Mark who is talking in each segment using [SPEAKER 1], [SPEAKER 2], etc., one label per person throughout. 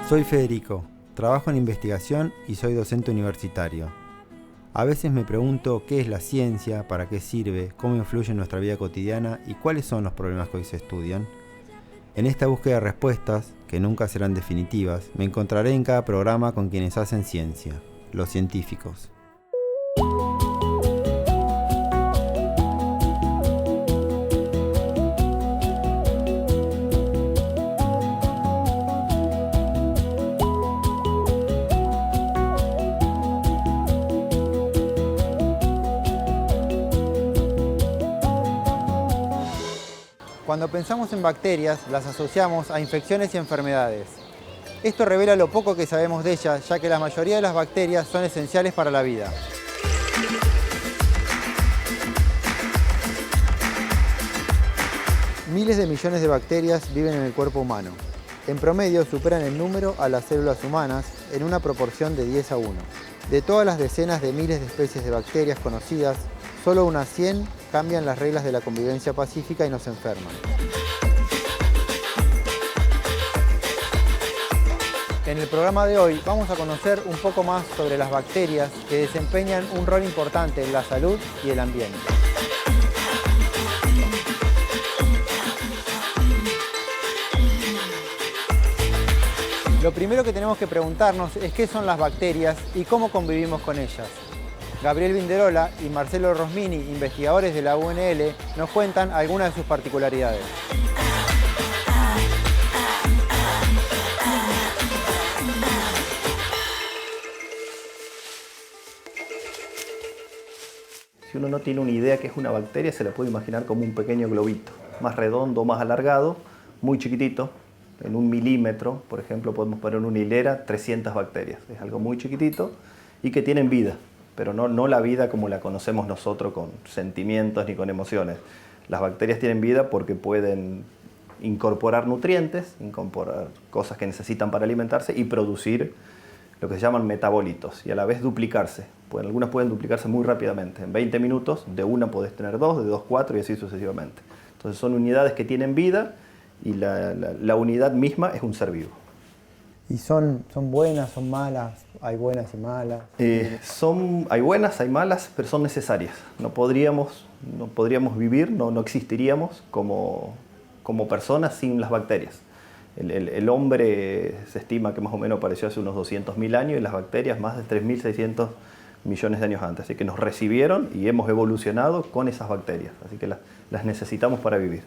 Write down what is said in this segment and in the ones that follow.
[SPEAKER 1] Soy Federico, trabajo en investigación y soy docente universitario. A veces me pregunto qué es la ciencia, para qué sirve, cómo influye en nuestra vida cotidiana y cuáles son los problemas que hoy se estudian. En esta búsqueda de respuestas, que nunca serán definitivas, me encontraré en cada programa con quienes hacen ciencia, los científicos. Cuando pensamos en bacterias, las asociamos a infecciones y enfermedades. Esto revela lo poco que sabemos de ellas, ya que la mayoría de las bacterias son esenciales para la vida. Miles de millones de bacterias viven en el cuerpo humano. En promedio superan en número a las células humanas en una proporción de 10 a 1. De todas las decenas de miles de especies de bacterias conocidas, solo unas 100 cambian las reglas de la convivencia pacífica y nos enferman. En el programa de hoy vamos a conocer un poco más sobre las bacterias que desempeñan un rol importante en la salud y el ambiente. Lo primero que tenemos que preguntarnos es qué son las bacterias y cómo convivimos con ellas. Gabriel Vinderola y Marcelo Rosmini, investigadores de la UNL, nos cuentan algunas de sus particularidades.
[SPEAKER 2] Si uno no tiene una idea qué es una bacteria, se la puede imaginar como un pequeño globito, más redondo, más alargado, muy chiquitito. En 1 milímetro, por ejemplo, podemos poner en una hilera 300 bacterias. Es algo muy chiquitito y que tienen vida, pero no la vida como la conocemos nosotros, con sentimientos ni con emociones. Las bacterias tienen vida porque pueden incorporar nutrientes, incorporar cosas que necesitan para alimentarse y producir lo que se llaman metabolitos y a la vez duplicarse. Pues algunas pueden duplicarse muy rápidamente. En 20 minutos de una podés tener 2, de 2, 4 y así sucesivamente. Entonces son unidades que tienen vida y la unidad misma es un ser vivo.
[SPEAKER 1] ¿Y son buenas, son malas? ¿Hay buenas y malas?
[SPEAKER 2] Hay buenas, hay malas, pero son necesarias. No podríamos vivir, no existiríamos como personas sin las bacterias. El hombre se estima que más o menos apareció hace unos 200.000 años y las bacterias más de 3.600 millones de años antes. Así que nos recibieron y hemos evolucionado con esas bacterias. Así que las necesitamos para vivir.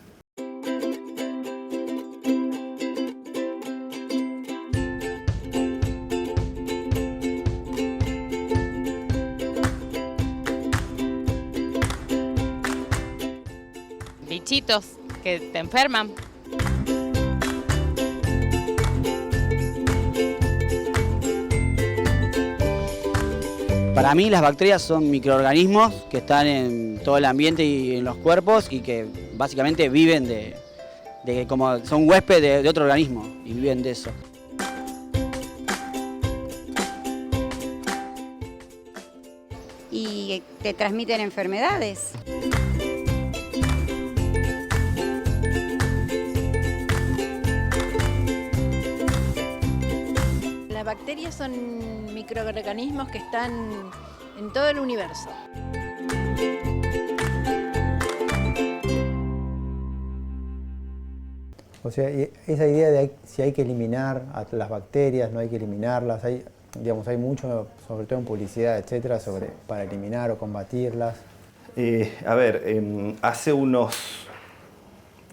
[SPEAKER 3] Bichitos que te enferman.
[SPEAKER 4] Para mí las bacterias son microorganismos que están en todo el ambiente y en los cuerpos y que básicamente viven de como son huéspedes de otro organismo y viven de eso.
[SPEAKER 5] Y te transmiten enfermedades.
[SPEAKER 6] Las bacterias son microorganismos que están en todo el universo.
[SPEAKER 1] O sea, esa idea de si hay que eliminar a las bacterias, no hay que eliminarlas, hay mucho, sobre todo en publicidad, etcétera, para eliminar o combatirlas.
[SPEAKER 2] Hace unos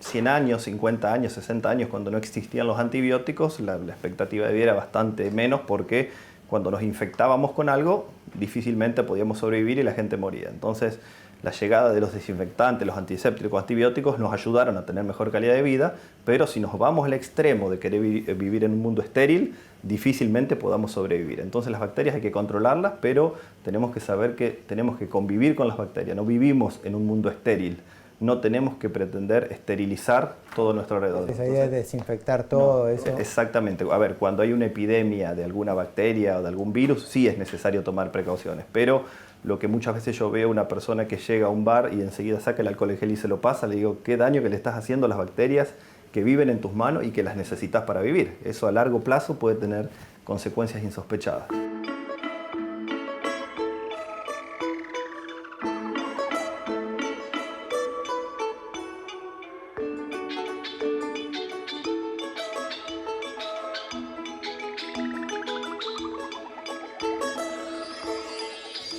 [SPEAKER 2] 100 años, 50 años, 60 años, cuando no existían los antibióticos, la expectativa de vida era bastante menos porque cuando nos infectábamos con algo, difícilmente podíamos sobrevivir y la gente moría. Entonces, la llegada de los desinfectantes, los antisépticos, antibióticos nos ayudaron a tener mejor calidad de vida, pero si nos vamos al extremo de querer vivir en un mundo estéril, difícilmente podamos sobrevivir. Entonces las bacterias hay que controlarlas, pero tenemos que saber que tenemos que convivir con las bacterias. No vivimos en un mundo estéril. No tenemos que pretender esterilizar todo nuestro alrededor.
[SPEAKER 1] Esa idea de desinfectar todo eso.
[SPEAKER 2] Exactamente. Cuando hay una epidemia de alguna bacteria o de algún virus, sí es necesario tomar precauciones, pero lo que muchas veces yo veo una persona que llega a un bar y enseguida saca el alcohol en gel y se lo pasa, le digo, qué daño que le estás haciendo a las bacterias que viven en tus manos y que las necesitas para vivir. Eso a largo plazo puede tener consecuencias insospechadas.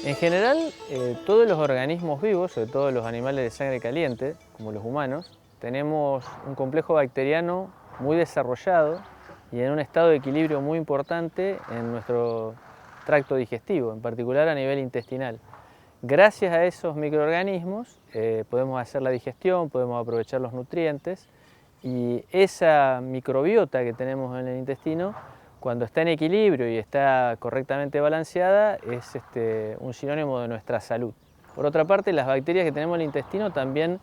[SPEAKER 7] En general, todos los organismos vivos, sobre todo los animales de sangre caliente, como los humanos, tenemos un complejo bacteriano muy desarrollado y en un estado de equilibrio muy importante en nuestro tracto digestivo, en particular a nivel intestinal. Gracias a esos microorganismos podemos hacer la digestión, podemos aprovechar los nutrientes y esa microbiota que tenemos en el intestino, cuando está en equilibrio y está correctamente balanceada, es un sinónimo de nuestra salud. Por otra parte, las bacterias que tenemos en el intestino también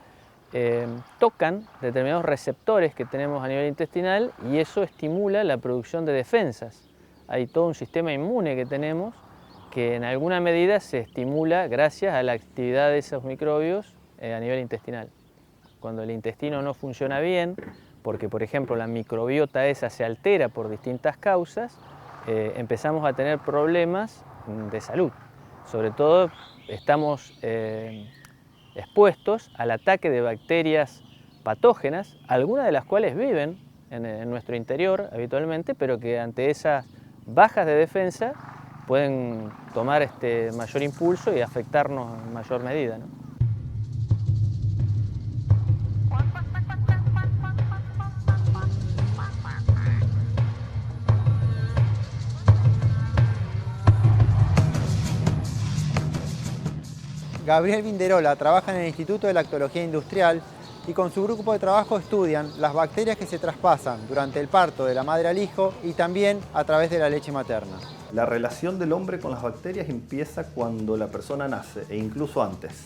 [SPEAKER 7] tocan determinados receptores que tenemos a nivel intestinal y eso estimula la producción de defensas. Hay todo un sistema inmune que tenemos que en alguna medida se estimula gracias a la actividad de esos microbios a nivel intestinal. Cuando el intestino no funciona bien, porque por ejemplo la microbiota esa se altera por distintas causas, empezamos a tener problemas de salud. Sobre todo estamos expuestos al ataque de bacterias patógenas, algunas de las cuales viven en nuestro interior habitualmente, pero que ante esas bajas de defensa pueden tomar mayor impulso y afectarnos en mayor medida, ¿no?
[SPEAKER 1] Gabriel Vinderola trabaja en el Instituto de Lactología Industrial y con su grupo de trabajo estudian las bacterias que se traspasan durante el parto de la madre al hijo y también a través de la leche materna.
[SPEAKER 2] La relación del hombre con las bacterias empieza cuando la persona nace e incluso antes,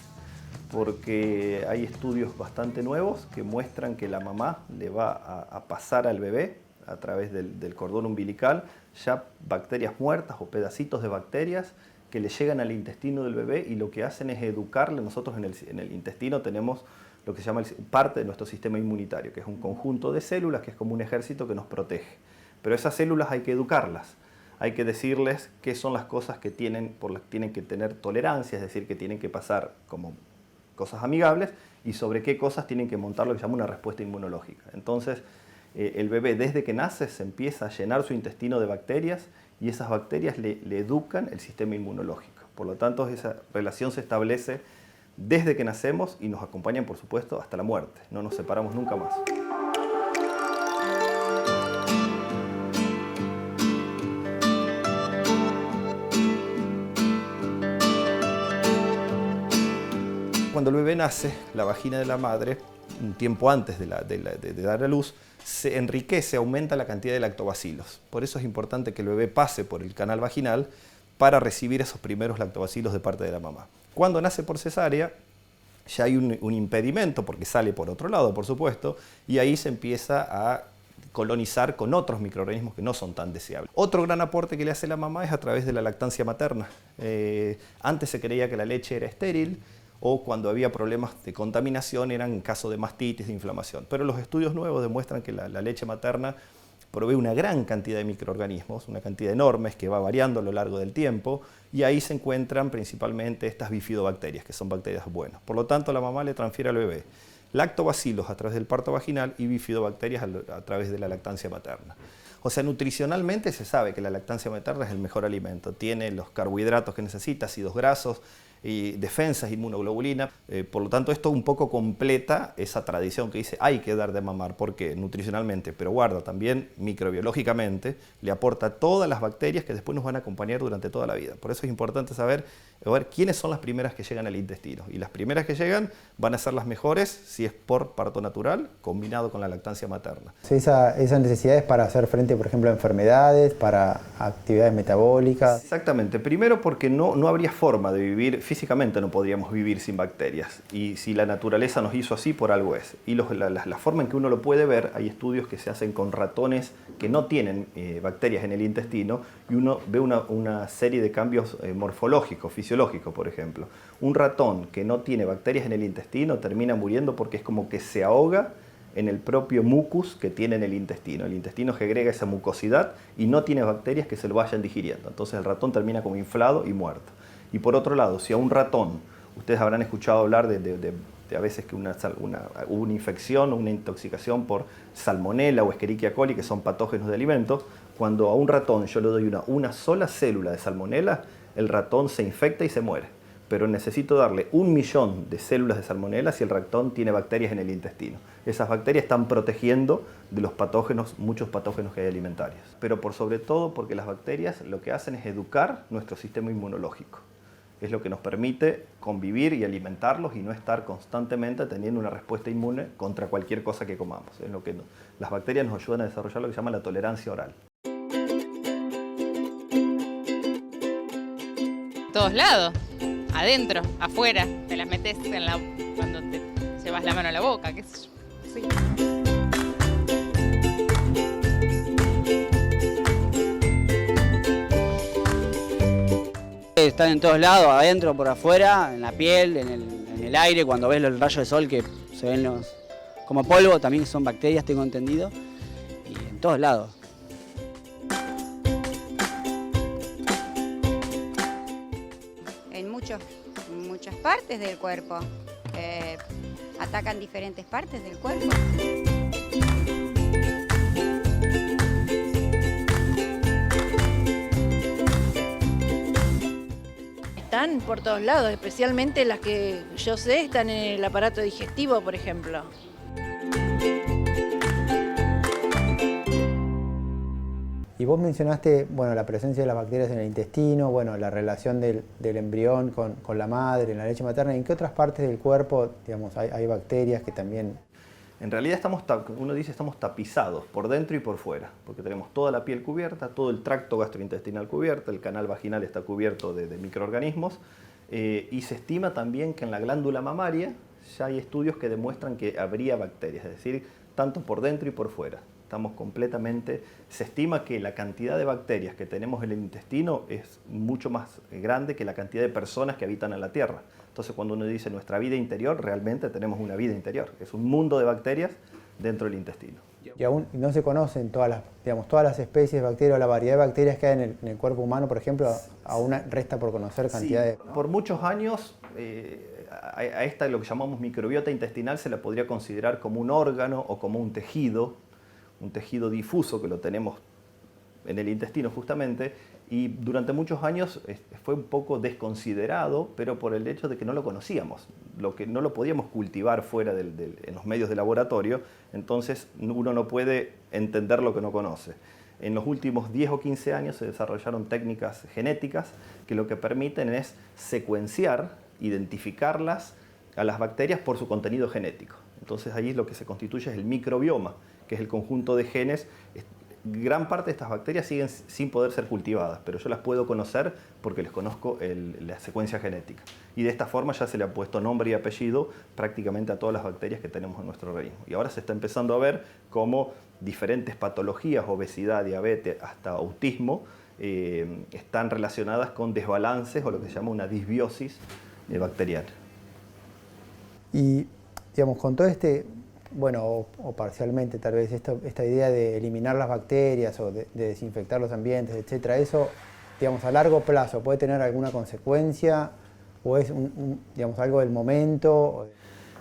[SPEAKER 2] porque hay estudios bastante nuevos que muestran que la mamá le va a pasar al bebé a través del cordón umbilical ya bacterias muertas o pedacitos de bacterias que le llegan al intestino del bebé y lo que hacen es educarle. Nosotros en el intestino tenemos lo que se llama parte de nuestro sistema inmunitario, que es un conjunto de células que es como un ejército que nos protege. Pero esas células hay que educarlas, hay que decirles qué son las cosas que tienen que tener tolerancia, es decir, que tienen que pasar como cosas amigables y sobre qué cosas tienen que montar lo que se llama una respuesta inmunológica. Entonces, el bebé desde que nace se empieza a llenar su intestino de bacterias y esas bacterias le educan el sistema inmunológico. Por lo tanto, esa relación se establece desde que nacemos y nos acompañan, por supuesto, hasta la muerte. No nos separamos nunca más. Cuando el bebé nace, la vagina de la madre, un tiempo antes de dar a luz, se enriquece, aumenta la cantidad de lactobacilos. Por eso es importante que el bebé pase por el canal vaginal para recibir esos primeros lactobacilos de parte de la mamá. Cuando nace por cesárea, ya hay un impedimento, porque sale por otro lado, por supuesto, y ahí se empieza a colonizar con otros microorganismos que no son tan deseables. Otro gran aporte que le hace la mamá es a través de la lactancia materna. Antes se creía que la leche era estéril, o cuando había problemas de contaminación eran en caso de mastitis, de inflamación. Pero los estudios nuevos demuestran que la leche materna provee una gran cantidad de microorganismos, una cantidad enorme que va variando a lo largo del tiempo, y ahí se encuentran principalmente estas bifidobacterias, que son bacterias buenas. Por lo tanto, la mamá le transfiere al bebé lactobacilos a través del parto vaginal y bifidobacterias a través de la lactancia materna. O sea, nutricionalmente se sabe que la lactancia materna es el mejor alimento. Tiene los carbohidratos que necesita, ácidos grasos, y defensas, inmunoglobulina. Por lo tanto, esto un poco completa esa tradición que dice hay que dar de mamar, porque nutricionalmente, pero guarda también microbiológicamente, le aporta todas las bacterias que después nos van a acompañar durante toda la vida. Por eso es importante saber quiénes son las primeras que llegan al intestino. Y las primeras que llegan van a ser las mejores si es por parto natural combinado con la lactancia materna.
[SPEAKER 1] Esa necesidad es para hacer frente, por ejemplo, a enfermedades, para actividades metabólicas.
[SPEAKER 2] Exactamente. Primero porque no habría forma de vivir, físicamente no podríamos vivir sin bacterias. Y si la naturaleza nos hizo así, por algo es. Y la forma en que uno lo puede ver, hay estudios que se hacen con ratones que no tienen bacterias en el intestino y uno ve una serie de cambios morfológicos, fisiológicos, por ejemplo. Un ratón que no tiene bacterias en el intestino termina muriendo porque es como que se ahoga en el propio mucus que tiene en el intestino. El intestino segrega esa mucosidad y no tiene bacterias que se lo vayan digiriendo. Entonces el ratón termina como inflado y muerto. Y por otro lado, si a un ratón, ustedes habrán escuchado hablar de a veces que hubo una infección o una intoxicación por salmonella o Escherichia coli, que son patógenos de alimentos, cuando a un ratón yo le doy una sola célula de salmonella, el ratón se infecta y se muere. Pero necesito darle 1 millón de células de salmonella si el ratón tiene bacterias en el intestino. Esas bacterias están protegiendo de los patógenos, muchos patógenos que hay alimentarios. Pero por sobre todo porque las bacterias lo que hacen es educar nuestro sistema inmunológico. Es lo que nos permite convivir y alimentarlos y no estar constantemente teniendo una respuesta inmune contra cualquier cosa que comamos. Es lo que las bacterias nos ayudan a desarrollar lo que se llama la tolerancia oral.
[SPEAKER 3] Todos lados, adentro, afuera, te las metes cuando te llevas la mano a la boca, qué sé yo. Sí.
[SPEAKER 4] Están en todos lados, adentro, por afuera, en la piel, en el aire, cuando ves el rayo de sol que se ven como polvo, también son bacterias, tengo entendido, y en todos lados.
[SPEAKER 5] En muchas partes del cuerpo. Atacan diferentes partes del cuerpo.
[SPEAKER 6] Están por todos lados, especialmente las que yo sé están en el aparato digestivo, por ejemplo.
[SPEAKER 1] Y vos mencionaste, bueno, la presencia de las bacterias en el intestino, bueno, la relación del embrión con la madre, en la leche materna. ¿En qué otras partes del cuerpo, digamos, hay bacterias que también...?
[SPEAKER 2] En realidad uno dice estamos tapizados por dentro y por fuera, porque tenemos toda la piel cubierta, todo el tracto gastrointestinal cubierto, el canal vaginal está cubierto de microorganismos, y se estima también que en la glándula mamaria ya hay estudios que demuestran que habría bacterias, es decir, tanto por dentro y por fuera. Se estima que la cantidad de bacterias que tenemos en el intestino es mucho más grande que la cantidad de personas que habitan en la Tierra. Entonces cuando uno dice nuestra vida interior, realmente tenemos una vida interior. Es un mundo de bacterias dentro del intestino.
[SPEAKER 1] Y aún no se conocen todas las especies de bacterias o la variedad de bacterias que hay en el cuerpo humano, por ejemplo, aún resta por conocer cantidad de...
[SPEAKER 2] Por muchos años a esta, lo que llamamos microbiota intestinal, se la podría considerar como un órgano o como un tejido difuso que lo tenemos en el intestino justamente, y durante muchos años fue un poco desconsiderado, pero por el hecho de que no lo conocíamos, no lo podíamos cultivar fuera en los medios de laboratorio, entonces uno no puede entender lo que no conoce. En los últimos 10 o 15 años se desarrollaron técnicas genéticas que lo que permiten es secuenciar, identificarlas a las bacterias por su contenido genético. Entonces ahí lo que se constituye es el microbioma, que es el conjunto de genes. Gran parte de estas bacterias siguen sin poder ser cultivadas, pero yo las puedo conocer porque les conozco la secuencia genética. Y de esta forma ya se le ha puesto nombre y apellido prácticamente a todas las bacterias que tenemos en nuestro organismo. Y ahora se está empezando a ver cómo diferentes patologías, obesidad, diabetes, hasta autismo, están relacionadas con desbalances o lo que se llama una disbiosis bacteriana.
[SPEAKER 1] Y, digamos, con todo bueno, o parcialmente tal vez, esta idea de eliminar las bacterias o de desinfectar los ambientes, etcétera, eso, digamos, a largo plazo, ¿puede tener alguna consecuencia o es digamos, algo del momento?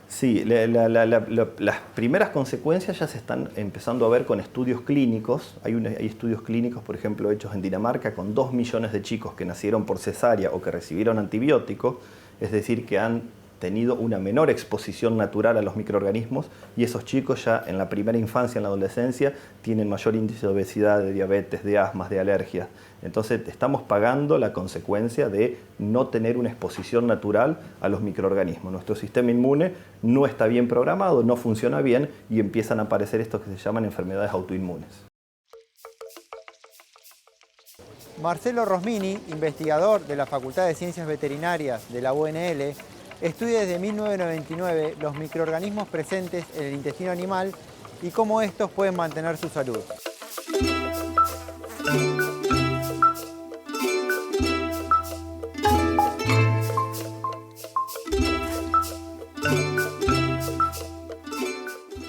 [SPEAKER 2] Sí, las primeras consecuencias ya se están empezando a ver con estudios clínicos. Hay estudios clínicos, por ejemplo, hechos en Dinamarca con 2 millones de chicos que nacieron por cesárea o que recibieron antibióticos, es decir, que han tenido una menor exposición natural a los microorganismos, y esos chicos ya en la primera infancia, en la adolescencia, tienen mayor índice de obesidad, de diabetes, de asmas, de alergias. Entonces estamos pagando la consecuencia de no tener una exposición natural a los microorganismos. Nuestro sistema inmune no está bien programado, no funciona bien y empiezan a aparecer estos que se llaman enfermedades autoinmunes.
[SPEAKER 1] Marcelo Rosmini, investigador de la Facultad de Ciencias Veterinarias de la UNL, estudia desde 1999 los microorganismos presentes en el intestino animal y cómo estos pueden mantener su salud.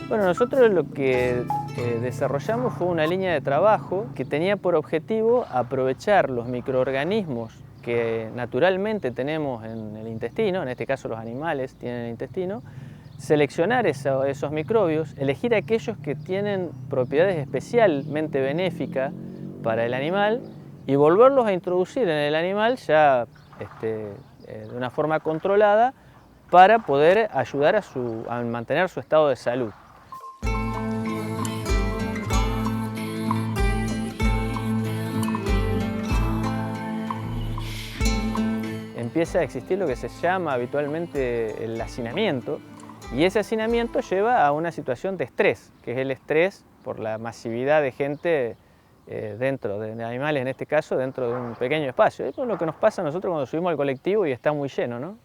[SPEAKER 7] Bueno, nosotros lo que desarrollamos fue una línea de trabajo que tenía por objetivo aprovechar los microorganismos que naturalmente tenemos en el intestino, en este caso los animales tienen el intestino, seleccionar esos microbios, elegir aquellos que tienen propiedades especialmente benéficas para el animal y volverlos a introducir en el animal ya de una forma controlada para poder ayudar a mantener su estado de salud. Empieza a existir lo que se llama habitualmente el hacinamiento, y ese hacinamiento lleva a una situación de estrés, que es el estrés por la masividad de gente dentro de animales, en este caso, dentro de un pequeño espacio. Eso es lo que nos pasa a nosotros cuando subimos al colectivo y está muy lleno, ¿no?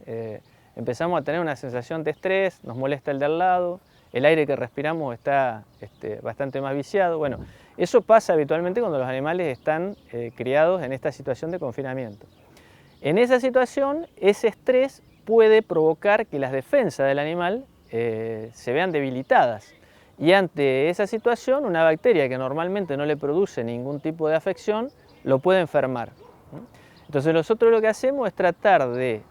[SPEAKER 7] Empezamos a tener una sensación de estrés, nos molesta el de al lado, el aire que respiramos está bastante más viciado. Bueno, eso pasa habitualmente cuando los animales están criados en esta situación de confinamiento. En esa situación, ese estrés puede provocar que las defensas del animal se vean debilitadas. Y ante esa situación, una bacteria que normalmente no le produce ningún tipo de afección, lo puede enfermar. Entonces nosotros lo que hacemos es tratar de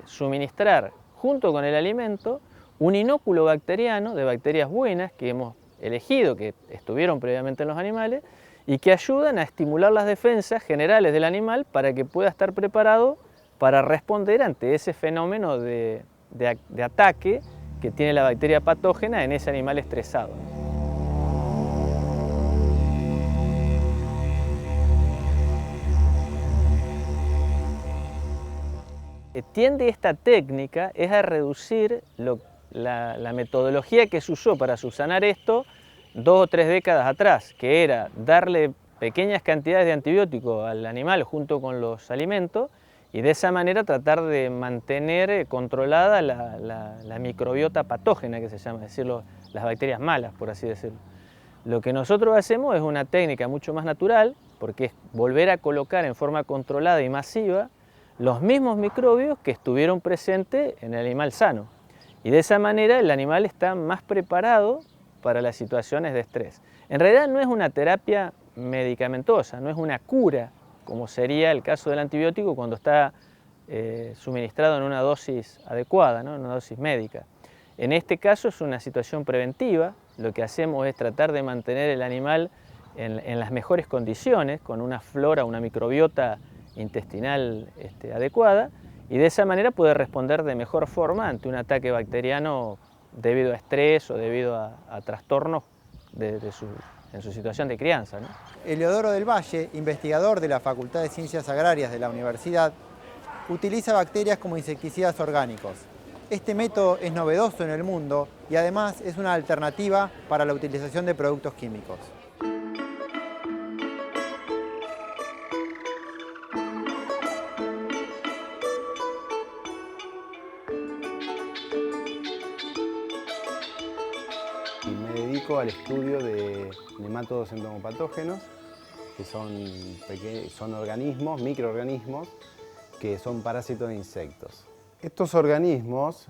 [SPEAKER 7] suministrar, junto con el alimento, un inóculo bacteriano de bacterias buenas que hemos elegido, que estuvieron previamente en los animales, y que ayudan a estimular las defensas generales del animal para que pueda estar preparado para responder ante ese fenómeno de ataque que tiene la bacteria patógena en ese animal estresado. Tiende esta técnica es a reducir la metodología que se usó para subsanar esto 2 o 3 décadas atrás, que era darle pequeñas cantidades de antibiótico al animal junto con los alimentos y de esa manera tratar de mantener controlada la microbiota patógena, que se llama, es decir, las bacterias malas, por así decirlo. Lo que nosotros hacemos es una técnica mucho más natural, porque es volver a colocar en forma controlada y masiva los mismos microbios que estuvieron presentes en el animal sano. Y de esa manera el animal está más preparado para las situaciones de estrés. En realidad no es una terapia medicamentosa, no es una cura, como sería el caso del antibiótico cuando está suministrado en una dosis adecuada, ¿no? En una dosis médica. En este caso es una situación preventiva, lo que hacemos es tratar de mantener el animal en las mejores condiciones, con una flora, una microbiota intestinal adecuada, y de esa manera puede responder de mejor forma ante un ataque bacteriano debido a estrés o debido a trastornos en su situación de crianza, ¿no?
[SPEAKER 1] Eleodoro del Valle, investigador de la Facultad de Ciencias Agrarias de la Universidad, utiliza bacterias como insecticidas orgánicos. Este método es novedoso en el mundo y además es una alternativa para la utilización de productos químicos.
[SPEAKER 8] Me dedico al estudio de nemátodos entomopatógenos, que son organismos, microorganismos, que son parásitos de insectos. Estos organismos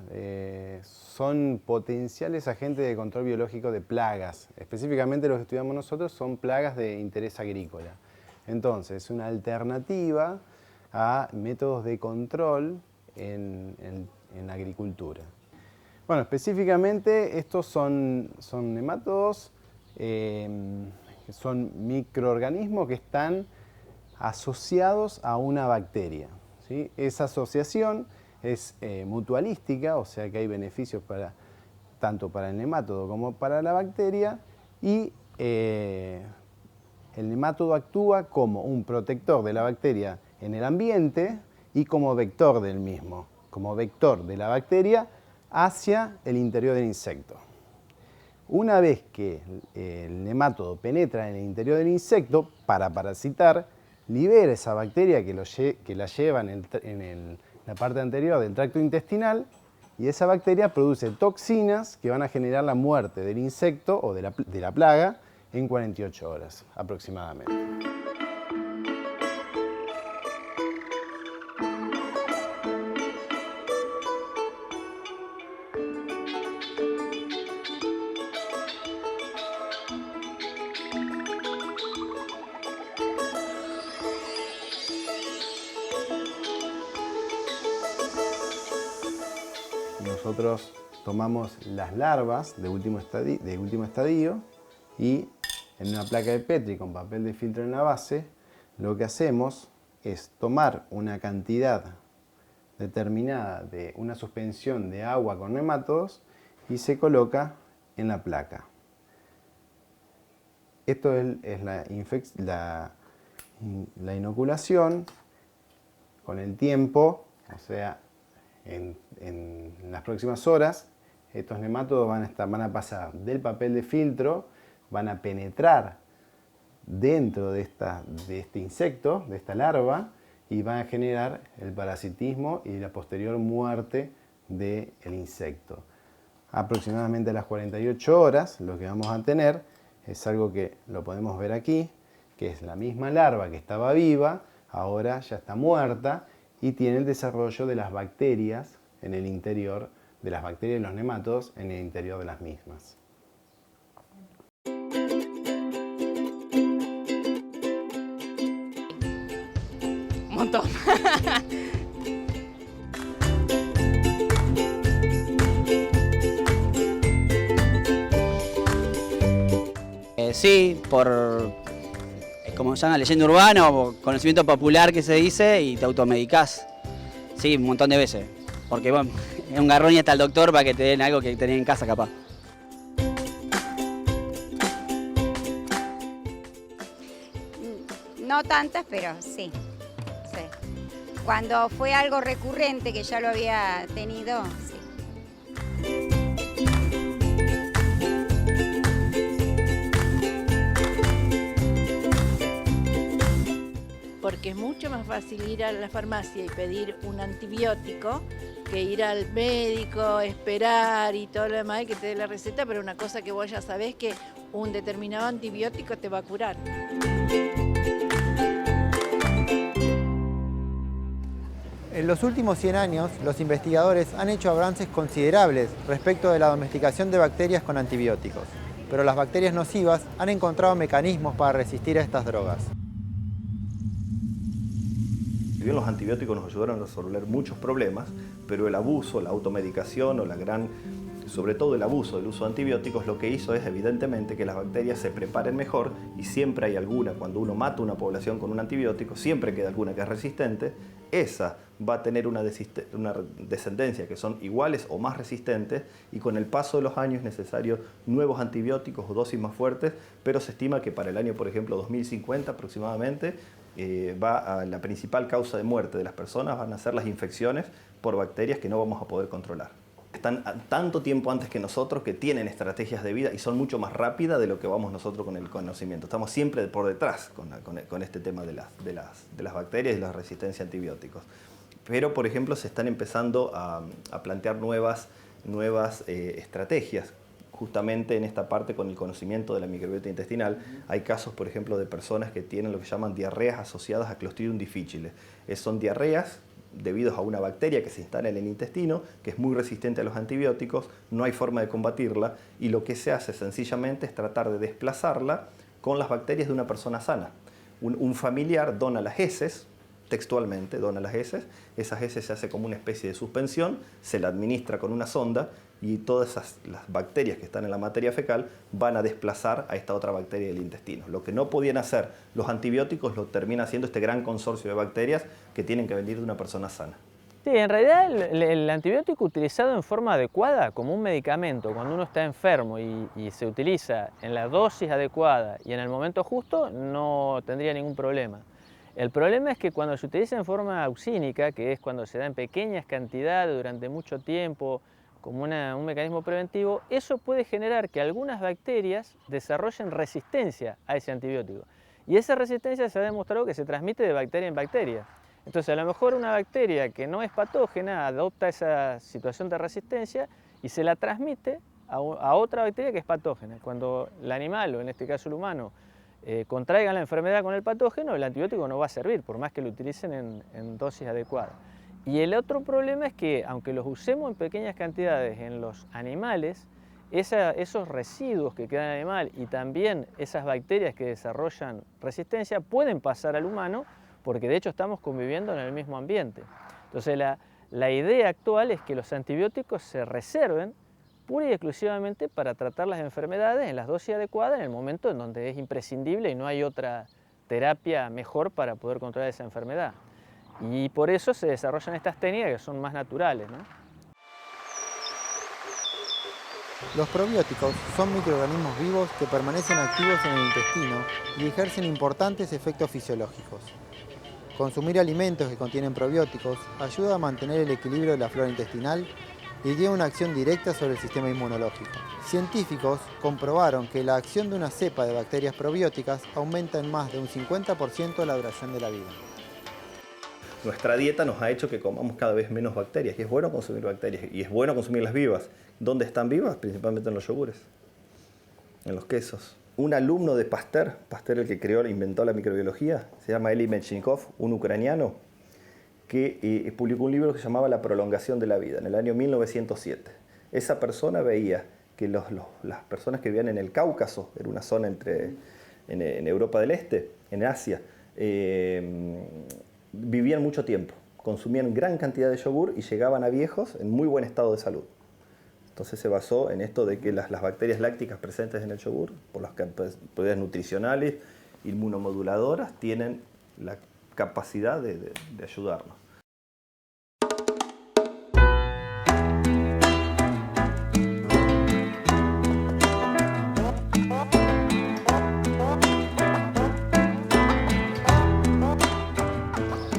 [SPEAKER 8] son potenciales agentes de control biológico de plagas. Específicamente los que estudiamos nosotros son plagas de interés agrícola. Entonces, es una alternativa a métodos de control en la agricultura. Bueno, específicamente estos son nemátodos, son microorganismos que están asociados a una bacteria, ¿sí? Esa asociación es mutualística, o sea que hay beneficios tanto para el nemátodo como para la bacteria, y el nemátodo actúa como un protector de la bacteria en el ambiente y como vector del mismo, como vector de la bacteria hacia el interior del insecto. Una vez que el nemátodo penetra en el interior del insecto para parasitar, libera esa bacteria que la lleva en la parte anterior del tracto intestinal, y esa bacteria produce toxinas que van a generar la muerte del insecto o de la plaga en 48 horas aproximadamente. nosotros tomamos las larvas de último estadio y en una placa de Petri con papel de filtro en la base, lo que hacemos es tomar una cantidad determinada de una suspensión de agua con nemátodos y se coloca en la placa. Esto es la inoculación. Con el tiempo, o sea, en las próximas horas, estos nemátodos van a pasar del papel de filtro, van a penetrar dentro de este insecto, de esta larva, y van a generar el parasitismo y la posterior muerte del insecto. Aproximadamente a las 48 horas, lo que vamos a tener es algo que lo podemos ver aquí, que es la misma larva que estaba viva, ahora ya está muerta y tiene el desarrollo de las bacterias en el interior, de las bacterias y los nemátodos en el interior de las mismas.
[SPEAKER 3] Un montón.
[SPEAKER 4] Sí, por, como se llama, leyenda urbana o conocimiento popular que se dice, y te automedicás. Sí, un montón de veces. Porque bueno, es un garrón y hasta el doctor para que te den algo que tenés en casa capaz.
[SPEAKER 5] No tantas, pero sí. Cuando fue algo recurrente que ya lo había tenido, sí.
[SPEAKER 6] Porque es mucho más fácil ir a la farmacia y pedir un antibiótico que ir al médico, esperar y todo lo demás y que te dé la receta, pero una cosa que vos ya sabés que un determinado antibiótico te va a curar.
[SPEAKER 1] En los últimos 100 años, los investigadores han hecho avances considerables respecto de la domesticación de bacterias con antibióticos, pero las bacterias nocivas han encontrado mecanismos para resistir a estas drogas.
[SPEAKER 2] Si bien los antibióticos nos ayudaron a resolver muchos problemas, pero el abuso, la automedicación o sobre todo el abuso del uso de antibióticos, lo que hizo es evidentemente que las bacterias se preparen mejor y siempre hay alguna, cuando uno mata una población con un antibiótico, siempre queda alguna que es resistente, esa va a tener una descendencia que son iguales o más resistentes y con el paso de los años es necesario nuevos antibióticos o dosis más fuertes, pero se estima que para el año, por ejemplo, 2050 aproximadamente, la principal causa de muerte de las personas van a ser las infecciones por bacterias que no vamos a poder controlar. Están tanto tiempo antes que nosotros que tienen estrategias de vida y son mucho más rápidas de lo que vamos nosotros con el conocimiento. Estamos siempre por detrás con este tema de las bacterias y la resistencia a antibióticos. Pero, por ejemplo, se están empezando a plantear nuevas estrategias. Justamente en esta parte con el conocimiento de la microbiota intestinal, hay casos, por ejemplo, de personas que tienen lo que llaman diarreas asociadas a Clostridium difficile. Son diarreas debido a una bacteria que se instala en el intestino, que es muy resistente a los antibióticos, no hay forma de combatirla y lo que se hace sencillamente es tratar de desplazarla con las bacterias de una persona sana. Un familiar dona las heces, textualmente dona las heces, esas heces se hace como una especie de suspensión, se la administra con una sonda y todas las bacterias que están en la materia fecal van a desplazar a esta otra bacteria del intestino. Lo que no podían hacer los antibióticos lo termina haciendo este gran consorcio de bacterias que tienen que venir de una persona sana.
[SPEAKER 7] Sí, en realidad el antibiótico utilizado en forma adecuada como un medicamento cuando uno está enfermo y se utiliza en la dosis adecuada y en el momento justo no tendría ningún problema. El problema es que cuando se utiliza en forma auxínica, que es cuando se da en pequeñas cantidades durante mucho tiempo, como un mecanismo preventivo, eso puede generar que algunas bacterias desarrollen resistencia a ese antibiótico. Y esa resistencia se ha demostrado que se transmite de bacteria en bacteria. Entonces, a lo mejor una bacteria que no es patógena adopta esa situación de resistencia y se la transmite a otra bacteria que es patógena. Cuando el animal, o en este caso el humano, contraigan la enfermedad con el patógeno, el antibiótico no va a servir, por más que lo utilicen en dosis adecuadas. Y el otro problema es que, aunque los usemos en pequeñas cantidades en los animales, esos residuos que quedan en el animal y también esas bacterias que desarrollan resistencia pueden pasar al humano, porque de hecho estamos conviviendo en el mismo ambiente. Entonces La idea actual es que los antibióticos se reserven pura y exclusivamente para tratar las enfermedades en las dosis adecuadas en el momento en donde es imprescindible y no hay otra terapia mejor para poder controlar esa enfermedad. Y por eso se desarrollan estas técnicas que son más naturales, ¿no?
[SPEAKER 1] Los probióticos son microorganismos vivos que permanecen activos en el intestino y ejercen importantes efectos fisiológicos. Consumir alimentos que contienen probióticos ayuda a mantener el equilibrio de la flora intestinal y tiene una acción directa sobre el sistema inmunológico. Científicos comprobaron que la acción de una cepa de bacterias probióticas aumenta en más de un 50% la duración de la vida.
[SPEAKER 2] Nuestra dieta nos ha hecho que comamos cada vez menos bacterias y es bueno consumir bacterias y es bueno consumirlas vivas. ¿Dónde están vivas? Principalmente en los yogures, en los quesos. Un alumno de Pasteur, el que inventó la microbiología, se llama Eli Metchnikov, un ucraniano, que publicó un libro que se llamaba La prolongación de la vida, en el año 1907. Esa persona veía que las personas que vivían en el Cáucaso, era una zona en Europa del Este, en Asia, vivían mucho tiempo, consumían gran cantidad de yogur y llegaban a viejos en muy buen estado de salud. Entonces se basó en esto de que las bacterias lácticas presentes en el yogur, por las propiedades nutricionales, inmunomoduladoras, tienen la capacidad de ayudarnos.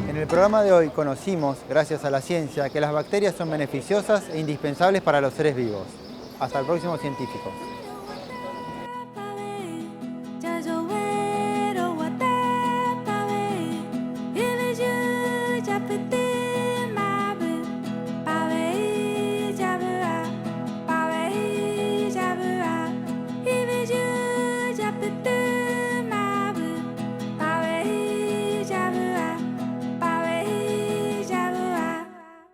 [SPEAKER 1] En el programa de hoy conocimos, gracias a la ciencia, que las bacterias son beneficiosas e indispensables para los seres vivos. Hasta el próximo Científicos.